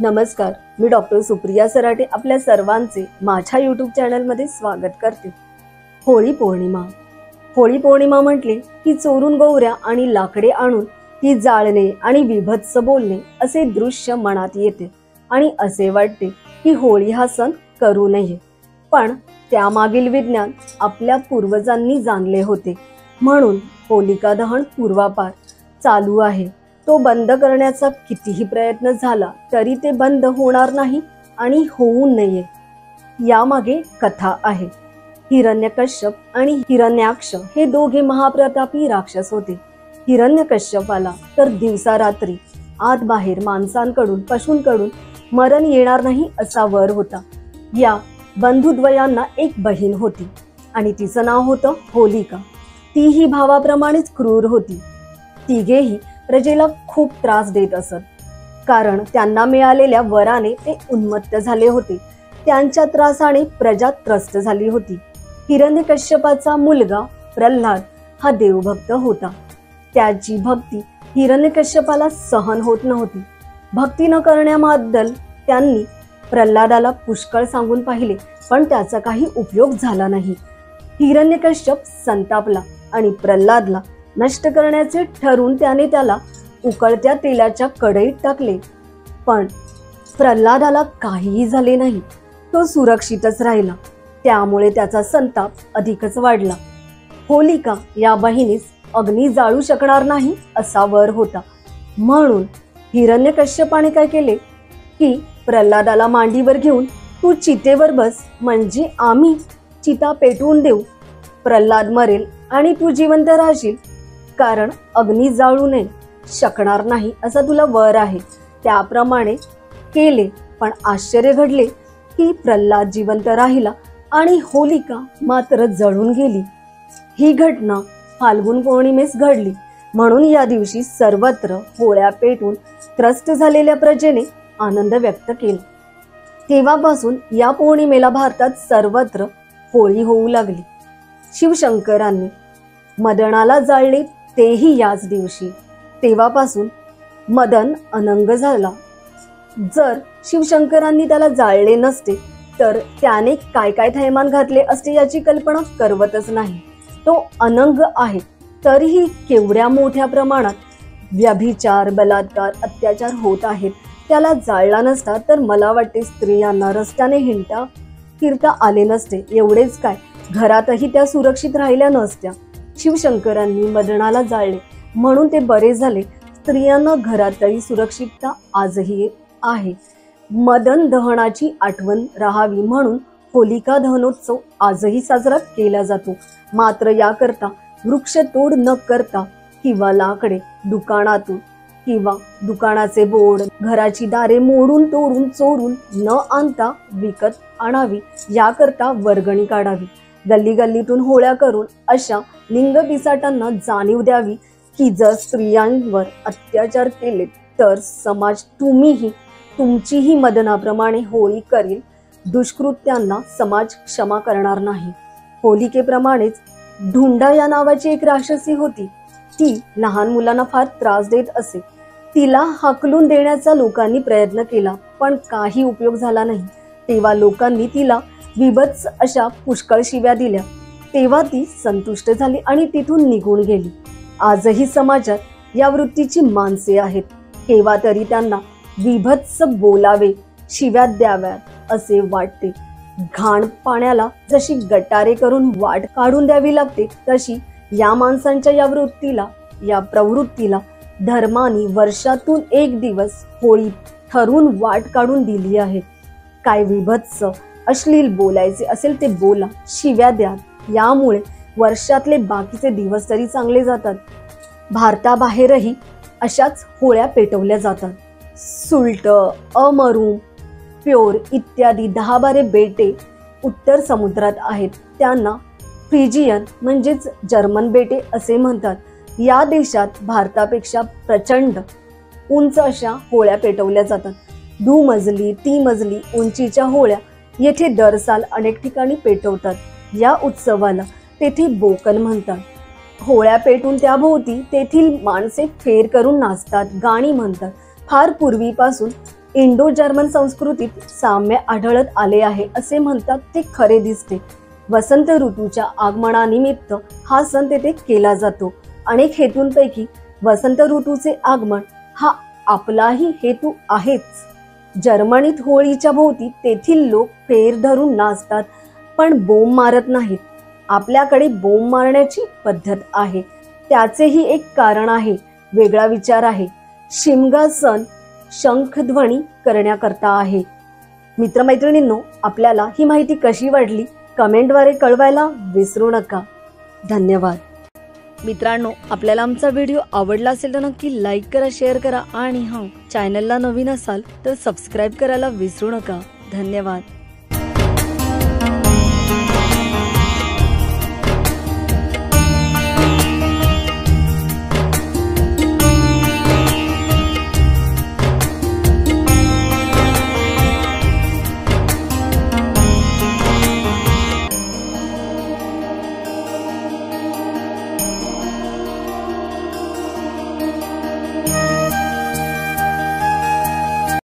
नमस्कार, मी डॉक्टर सुप्रिया सराटे आपल्या सर्वांचे माझ्या यूट्यूब चॅनलमध्ये स्वागत करते। होळी पौर्णिमा म्हटले की चोरून गौऱ्या आणि लाकडे आणून ती जाळणे आणि विभत्स बोलणे असे दृश्य मनात येते आणि असे वाटते की होळी हा सण करू नये, पण त्यामागील विज्ञान आपल्या पूर्वजांनी जाणले होते, म्हणून होलिका दहन पूर्वापार चालू आहे। तो बंद करण्याचा कितीही प्रयत्न झाला तरी ते बंद होणार नाही आणि होऊ नये। यामागे कथा आहे। हिरण्यकश्यप आणि हिरण्याक्ष हे दोघे महाप्रतापी राक्षस होते। हिरण्यकश्यपाला तर दिवसा रात्री आत बाहेर माणसांकडून पशूंकडून मरण येणार नाही असा वर होता। या बंधुद्वयांना एक बहीण होती आणि तिचं नाव होतं होलिका। तीही भावाप्रमाणेच क्रूर होती। तिघेही प्रजेला खूप त्रास देत असत, कारण त्यांना मिळालेल्या वराने ते उन्मत्त झाले होते। त्यांच्या त्रासाने प्रजा त्रस्त झाली होती। हिरण्यकश्यपाचा मुलगा प्रल्हाद हा देवभक्त होता। त्याची भक्ती हिरण्यकश्यपाला सहन होत नव्हती। भक्ती न करण्याबद्दल त्यांनी प्रल्हादाला पुष्कळ सांगून पाहिले, पण त्याचा काही उपयोग झाला नाही। हिरण्यकश्यप संतापला आणि प्रल्हादला नष्ट करण्याचे ठरवून त्याला उकळत्या तेलाच्या कढईत टाकले, पण प्रल्हादाला काहीही झाले नाही। तो सुरक्षितच राहिला, त्यामुळे त्याचा संताप अधिकच वाढला। होलिका या बहिणीस अग्नी जाळू शकणार नाही असा वर होता, म्हणून हिरण्यकश्यपाने काय केले की प्रल्हादाला मांडीवर घेऊन तू चितेवर बस, म्हणजे आम्ही चिता पेटवून देऊ। प्रल्हाद मरेल आणि तू जिवंत राहशील, कारण अग्नी जाळू नये शकणार नाही असा तुला वर आहे। त्याप्रमाणे केले, पण आश्चर्य घडले की प्रल्हाद जिवंत राहिला आणि होलिका मात्र जळून गेली। ही घटना फाल्गुन पौर्णिमेस घडली, म्हणून या दिवशी सर्वत्र होळ्या पेटून त्रस्त झालेल्या प्रजेने आनंद व्यक्त केला। तेव्हापासून या पौर्णिमेला भारतात सर्वत्र होळी होऊ लागली। शिवशंकरांनी मदनाला जाळले तेही याच दिवशी। तेव्हापासून मदन अनंग झाला। जर शिवशंकरांनी त्याला जाळले नसते तर त्याने काय काय थैमान घातले असते याची कल्पना करवतच नाही। तो अनंग आहे, तरीही केवढ्या मोठ्या प्रमाणात व्यभिचार, बलात्कार, अत्याचार होत आहेत। त्याला जाळला नसता तर मला वाटते स्त्रियांना रस्त्याने फिरता आले नसते। एवढेच काय, घरातही त्या सुरक्षित राहिल्या नसत्या। शिवशंकरांनी मदनाला जाळले म्हणून ते बरे झाले। स्त्रियांना घरातही सुरक्षितता आजही आहे। मदन दहनाची आठवण राहावी म्हणून होलिका दहनोत्सव आजही साजरा केला जातो। मात्र याकरता वृक्षतोड न करता किंवा लाकडे दुकानातून किंवा दुकानाचे बोर्ड, घराची दारे मोडून तोडून चोरून न आणता विकत आणावी, याकरता वर्गणी काढावी। गल्ली गल्लीतून होळ्या करून अशा लिंग पिसाटांना जाणीव द्यावी की जर स्त्रियांवर अत्याचार केले तर समाज तुमचीही मदनाप्रमाणे होळी करील। दुष्कृत्यांना समाज क्षमा करणार नाही। होलिकेप्रमाणेच ढुंडा या नावाची एक राक्षसी होती। ती लहान मुलांना फार त्रास देत असे। तिला हाकलून देण्याचा लोकांनी प्रयत्न केला, पण काही उपयोग झाला नाही। तेव्हा लोकांनी तिला विभत्स अशा पुष्कळ शिव्या दिल्या। तेव्हा ती संतुष्ट झाली आणि तिथून निघून गेली। आजही समाजात या वृत्तीची माणसे आहेत। केव्हा तरी त्यांना विभत्स बोलावे, शिव्या द्याव्यात असे वाटते। घाण पाण्याला जशी गटारे करून वाट काढून द्यावी लागते, तशी या माणसांच्या या प्रवृत्तीला धर्माने वर्षातून एक दिवस होळी ठरवून वाट काढून दिली आहे। काय विभत्स अश्लील बोलायचे असेल ते बोला, शिव्या द्या, यामुळे वर्षातले बाकीचे दिवस तरी चांगले जातात। भारताबाहेरही अशाच होळ्या पेटवल्या जातात। सुलट, अमरू, प्योर इत्यादी 10-12 बेटे उत्तर समुद्रात आहेत। त्यांना फ्रिजियन म्हणजेच जर्मन बेटे असे म्हणतात। या देशात भारतापेक्षा प्रचंड उंच अशा होळ्या पेटवल्या जातात। 2 मजली 3 मजली उंचीच्या होळ्या येथे दर साल अनेक ठिकाणी पेटवतात। या उत्सवाला तेथे बोकन म्हणतात। होळ्या पेटून त्याभोवती तेथील माणसे फेर करून नाचतात, गाणी म्हणतात। फार पूर्वीपासून इंडो जर्मन संस्कृतीत साम्य आढळत आले आहे असे म्हणतात ते खरे दिसते। वसंत ऋतूच्या आगमनानिमित्त हा सण तेथे केला जातो। अनेक हेतूंपैकी वसंत ऋतूचे आगमन हा आपलाही हेतू आहेच। जर्मनीत होळीच्या भोवती तेथील लोक फेर धरून नाचतात, पण बोंब मारत नाहीत। आपल्याकडे बोंब मारण्याची पद्धत आहे, त्याचेही एक कारण आहे, वेगळा विचार आहे। शिमगा सण शंखध्वनी करण्याकरता आहे। मित्रमैत्रिणींनो, आपल्याला ही माहिती कशी वाटली कमेंटद्वारे कळवायला विसरू नका। धन्यवाद। मित्रांनो, आपल्याला आमचा व्हिडिओ आवडला असेल तर नक्की लाईक करा, शेअर करा आणि चॅनलला नवीन असाल तर सबस्क्राईब करायला विसरू नका। धन्यवाद।